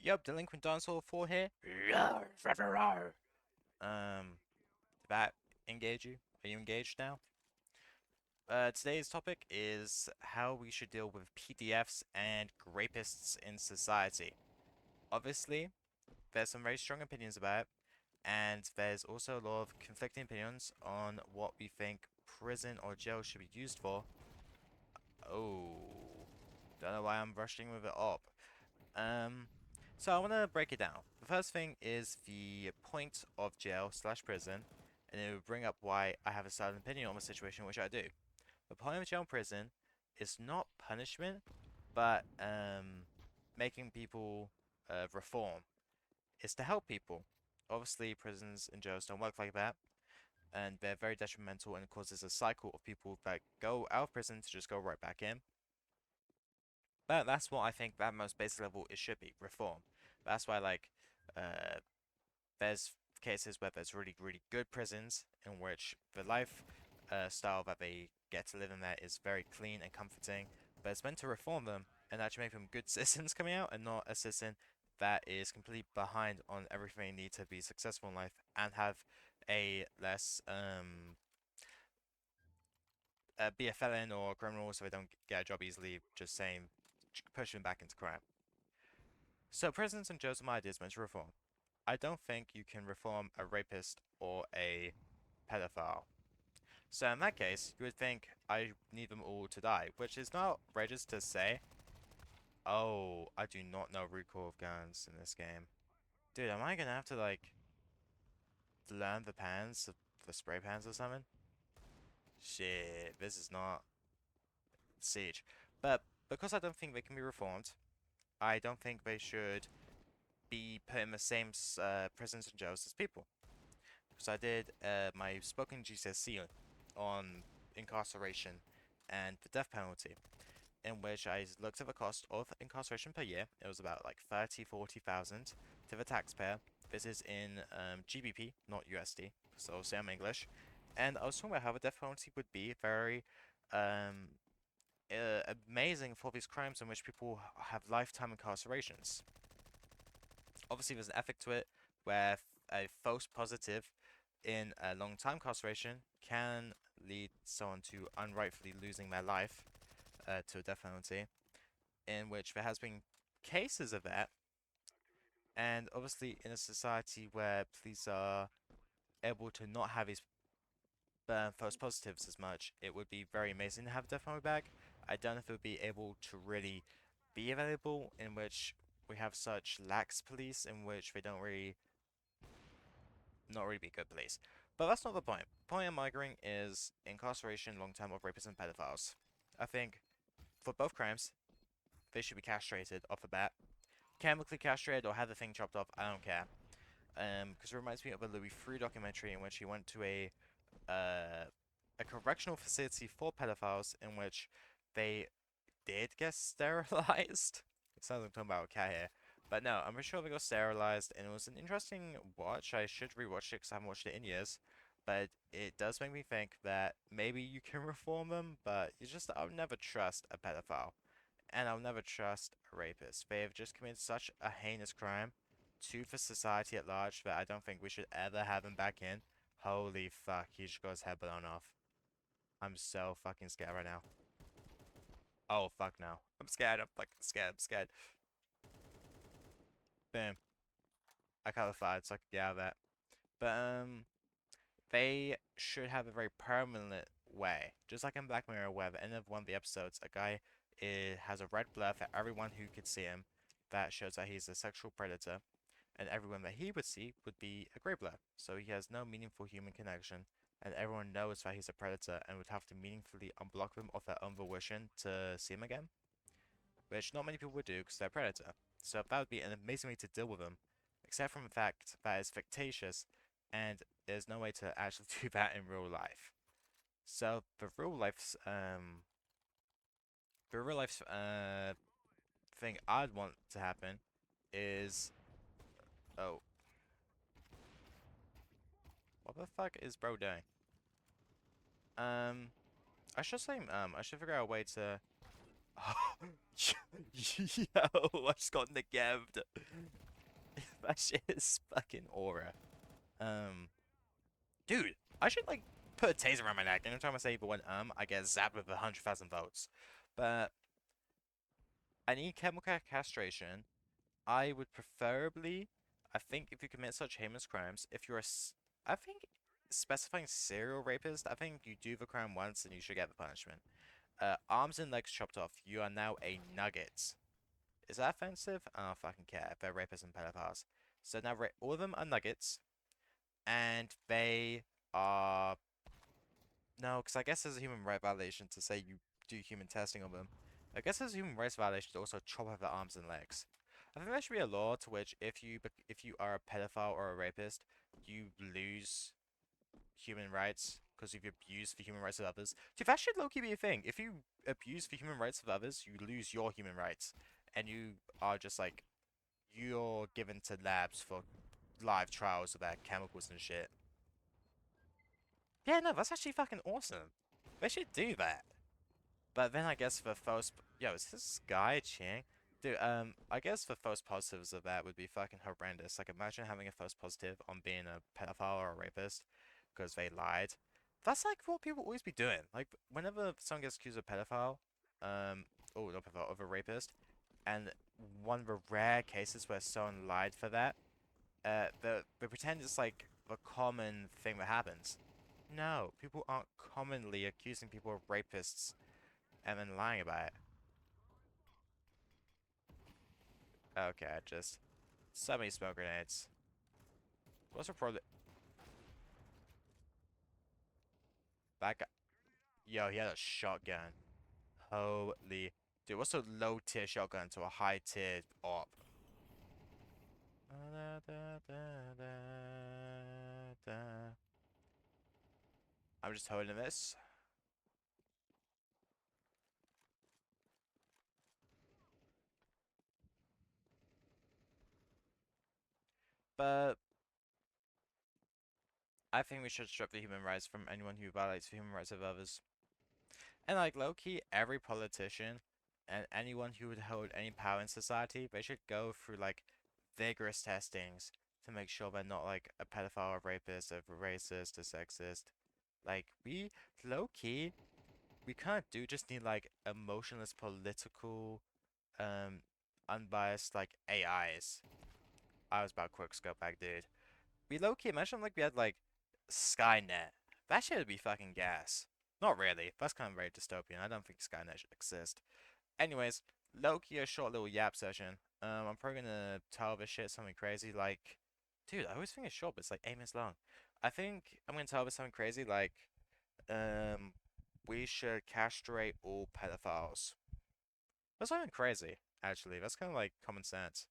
Yup, Delinquent Dinosaur 4 here. Rawr, rawr, rawr, rawr. Did that engage you? Are you engaged now? Today's topic is how we should deal with PDFs and rapists in society. Obviously, there's some very strong opinions about it, and there's also a lot of conflicting opinions on what we think prison or jail should be used for. Oh, don't know why I'm rushing with it up. Um, so I want to break it down. The first thing is the point of jail slash prison, and it will bring up why I have a certain opinion on the situation, which I do. The point of jail and prison is not punishment, but making people reform. It's to help people. Obviously, prisons and jails don't work like that, and they're very detrimental and it causes a cycle of people that go out of prison to just go right back in. But that's what I think that most basic level it should be, reform. That's why uh there's cases where there's really, really good prisons in which the life style that they get to live in there is very clean and comforting, but it's meant to reform them and actually make them good citizens coming out and not a citizen that is completely behind on everything they need to be successful in life and have a less be a felon or a criminal so they don't get a job easily, just saying push them back into crime. So prisons and jails are my ideas meant to reform. I don't think you can reform a rapist or a pedophile. So in that case, you would think I need them all to die, which is not outrageous to say. Oh, I do not know recoil of guns in this game. Dude, am I gonna have to learn the pans, the spray pans or something? Shit, this is not Siege. But because I don't think they can be reformed, I don't think they should be put in the same prisons and jails as people. So I did my spoken GCSE on incarceration and the death penalty, in which I looked at the cost of incarceration per year. It was about like 30, 40,000 to the taxpayer. This is in GBP, not USD, so say I'm English. And I was talking about how the death penalty would be very um, amazing for these crimes in which people have lifetime incarcerations. Obviously, there's an ethic to it where a false positive in a long time incarceration can lead someone to unrightfully losing their life to a death penalty, in which there has been cases of that. And obviously, in a society where police are able to not have these false positives as much, it would be very amazing to have death penalty back. I don't know if it would be able to really be available in which we have such lax police in which they don't really not really be good police. But that's not the point. The point I'm arguing is incarceration long term of rapists and pedophiles. I think for both crimes, they should be castrated off the bat. Chemically castrated or have the thing chopped off, I don't care. Because it reminds me of a Louis Freeh documentary in which he went to a correctional facility for pedophiles in which they did get sterilized. It sounds like I'm talking about a cat here. But no, I'm pretty sure they got sterilized, and it was an interesting watch. I should rewatch it because I haven't watched it in years. But it does make me think that maybe you can reform them, but you just, I'll never trust a pedophile. And I'll never trust a rapist. They have just committed such a heinous crime to the society at large that I don't think we should ever have him back in. Holy fuck, he just got his head blown off. I'm so fucking scared right now. Oh, fuck no. I'm scared. I'm fucking scared. I'm scared. Boom. I got the fired so I could get out of that. But, they should have a very permanent way. Just like in Black Mirror, where at the end of one of the episodes, a guy has a red blur for everyone who could see him. That shows that he's a sexual predator. And everyone that he would see would be a grey blur. So he has no meaningful human connection. And everyone knows that he's a predator and would have to meaningfully unblock them of their own volition to see him again, which not many people would do because they're a predator. So that would be an amazing way to deal with them, except from the fact that it's fictitious and there's no way to actually do that in real life. So the real life thing I'd want to happen is, oh, what the fuck is bro doing? Um, I should say I should figure out a way to Yo, I just got negeved. That shit is fucking aura. Um, Dude, I should like put a taser around my neck. Every time I say the one I get zapped with 100,000 volts. But I need chemical castration. I would preferably, I think, if you commit such heinous crimes, if you're I think specifying serial rapist, I think you do the crime once and you should get the punishment. Arms and legs chopped off. You are now a nugget. Is that offensive? I don't fucking care if they're rapists and pedophiles. So now all of them are nuggets, and they are no, because I guess there's a human right violation to say you do human testing on them. I guess there's a human rights violation to also chop off their arms and legs. I think there should be a law to which if you are a pedophile or a rapist, you lose human rights because you've abused the human rights of others. Dude, that should low-key be a thing. If you abuse the human rights of others, you lose your human rights, and you are just like you're given to labs for live trials of their chemicals and shit. Yeah, no, that's actually fucking awesome. They should do that. But then I guess the false, yo, is this guy Ching? Dude, I guess the false positives of that would be fucking horrendous. Like, imagine having a false positive on being a pedophile or a rapist because they lied. That's like what people always be doing. Like, whenever someone gets accused of pedophile, oh, not pedophile, of a rapist, and one of the rare cases where someone lied for that, they pretend it's like the common thing that happens. No, people aren't commonly accusing people of rapists and then lying about it. Okay, just so many smoke grenades. What's the problem? That guy, yo, he had a shotgun. Holy, dude, what's a low tier shotgun to a high tier op? I'm just holding this, but I think we should strip the human rights from anyone who violates the human rights of others. And like low-key, every politician and anyone who would hold any power in society, they should go through like vigorous testings to make sure they're not like a pedophile, a rapist, a racist, a sexist. Like we low-key, we kind of do just need like emotionless political, um, unbiased like AIs. I was about quick scope back, dude. We low-key imagine like we had like Skynet. That shit would be fucking gas. Not really. That's kind of very dystopian. I don't think Skynet should exist. Anyways, low-key a short little yap session. I'm probably gonna tell this shit something crazy like, dude, I always think it's short, but it's like 8 minutes long. I think I'm gonna tell this something crazy like, um, we should castrate all pedophiles. That's not even crazy, actually. That's kind of like common sense.